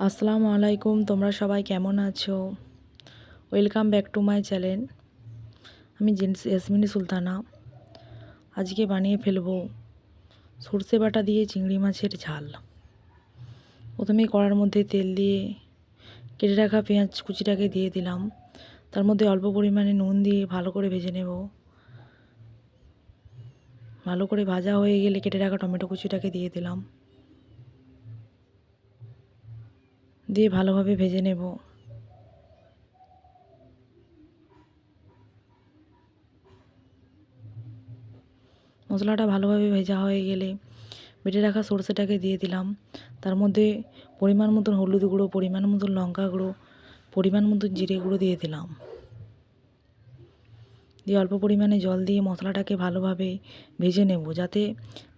আসসালামু আলাইকুম, তোমরা সবাই কেমন আছো? Welcome back to my channel. আমি ইয়াসমিনী সুলতানা। আজকে বানিয়ে ফেলবো সর্ষে বাটা দিয়ে চিংড়ি মাছের ঝাল। প্রথমে কড়ার মধ্যে তেল দিয়ে কেটে রাখা পেঁয়াজ কুচিটাকে দিয়ে দিলাম। তার মধ্যে অল্প পরিমাণে নুন দিয়ে ভালো করে ভেজে নেব। ভালো করে ভাজা হয়ে গেলে কেটে রাখা টমেটো কুচিটাকে দিয়ে দিলাম, দিয়ে ভালোভাবে ভেজে নেব। মশলাটা ভালোভাবে ভেজা হয়ে গেলে বেটে রাখা সরষেটাকে দিয়ে দিলাম। তার মধ্যে পরিমাণ মতন হলুদ গুঁড়ো, পরিমাণ মতন লঙ্কা গুঁড়ো, পরিমাণ মতন জিরে গুঁড়ো দিয়ে দিলাম। দিয়ে অল্প পরিমাণে জল দিয়ে মশলাটাকে ভালোভাবে ভেজে নেব, যাতে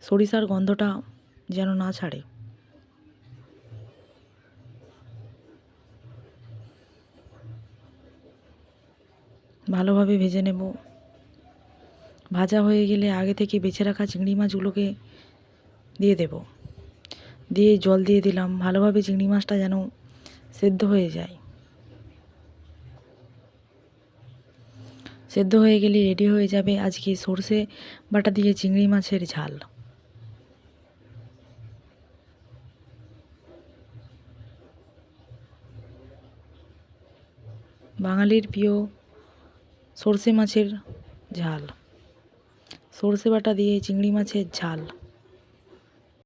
সরিষার গন্ধটা যেন না ছাড়ে। ভালোভাবে ভেজে নেব। ভাজা হয়ে গেলে আগে থেকে বেছে রাখা চিংড়ি মাছগুলোকে দিয়ে দেব। দিয়ে জল দিয়ে দিলাম, ভালোভাবে চিংড়ি মাছটা যেন সেদ্ধ হয়ে যায়। সেদ্ধ হয়ে গেলে রেডি হয়ে যাবে আজকে সর্ষে বাটা দিয়ে চিংড়ি মাছের ঝাল। বাঙালির প্রিয় সর্ষে মাছের ঝাল, সর্ষে বাটা দিয়ে চিংড়ি মাছের ঝাল।